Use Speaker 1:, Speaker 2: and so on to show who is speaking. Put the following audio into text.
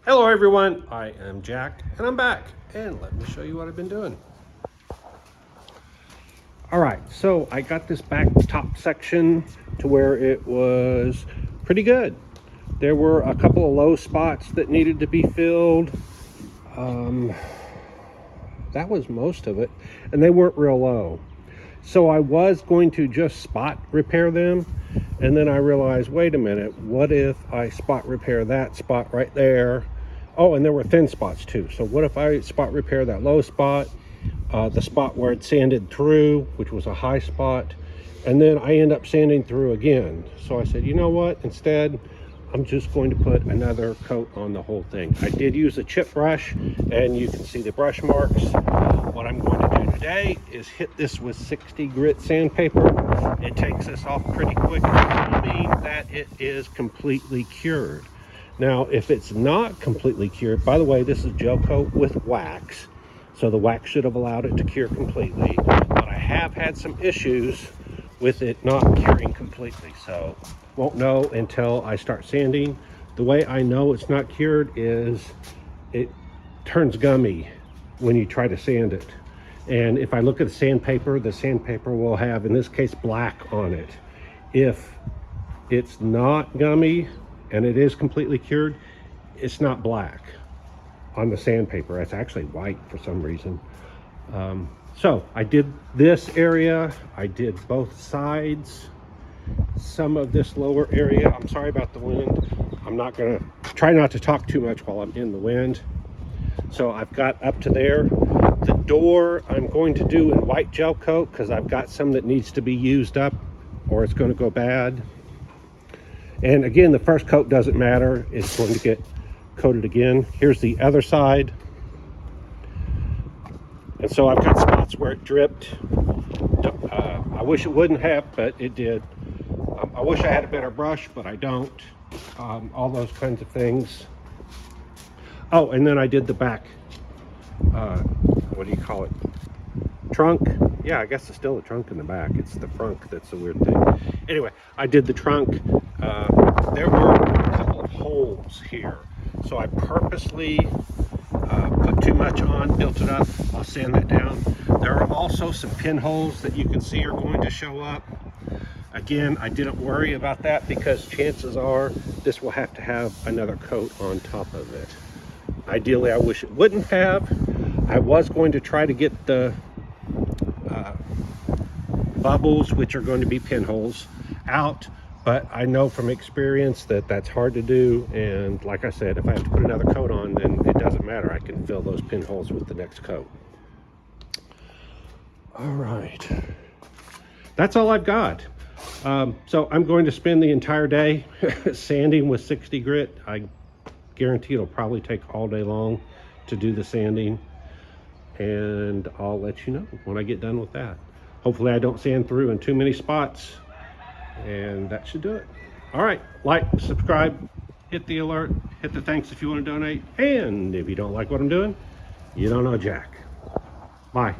Speaker 1: Hello everyone, I am Jack and I'm back, and let me show you what I've been doing. Alright, so I got this back top section to where it was pretty good. There were a couple of low spots that needed to be filled. That was most of it, and they weren't real low. So I was going to just spot repair them, and then I realized, wait a minute, what if I spot repair that spot right there? Oh, and there were thin spots too. So what if I spot repair that low spot, the spot where it sanded through, which was a high spot, and then I end up sanding through again. So I said, you know what, instead, I'm just going to put another coat on the whole thing. I did use a chip brush, and you can see the brush marks. What I'm going to do today is hit this with 60 grit sandpaper. It takes this off pretty quick, meaning that it is completely cured. Now, if it's not completely cured, by the way, this is Gelcoat with wax, so the wax should have allowed it to cure completely, but I have had some issues with it not curing completely, so won't know until I start sanding. The way I know it's not cured is it turns gummy when you try to sand it. And if I look at the sandpaper will have, in this case, black on it. If it's not gummy and it is completely cured, it's not black on the sandpaper. It's actually white for some reason. So I did this area, I did both sides, some of this lower area. I'm sorry about the wind. I'm not gonna try not to talk too much while I'm in the wind. So I've got up to there. The door I'm going to do in white gel coat because I've got some that needs to be used up or it's going to go bad. And again, the first coat doesn't matter. It's going to get coated again. Here's the other side. And so I've got spots where it dripped. I wish it wouldn't have, but it did. I wish I had a better brush, but I don't. All those kinds of things. Oh, and then I did the back, what do you call it? Trunk? Yeah, I guess it's still a trunk in the back. It's the frunk that's the weird thing. Anyway, I did the trunk. There were a couple of holes here. So I purposely put too much on, built it up. I'll sand that down. There are also some pinholes that you can see are going to show up. Again, I didn't worry about that because chances are this will have to have another coat on top of it. Ideally, I wish it wouldn't have. I was going to try to get the bubbles, which are going to be pinholes, out, but I know from experience that that's hard to do. And like I said, if I have to put another coat on, then it doesn't matter. I can fill those pinholes with the next coat. All right. That's all I've got. So I'm going to spend the entire day sanding with 60 grit. I guarantee it'll probably take all day long to do the sanding, and I'll let you know when I get done with that. Hopefully I don't sand through in too many spots, and that should do it. All right, like, subscribe, hit the alert, hit the thanks if you want to donate, and if you don't like what I'm doing, you don't know Jack. Bye.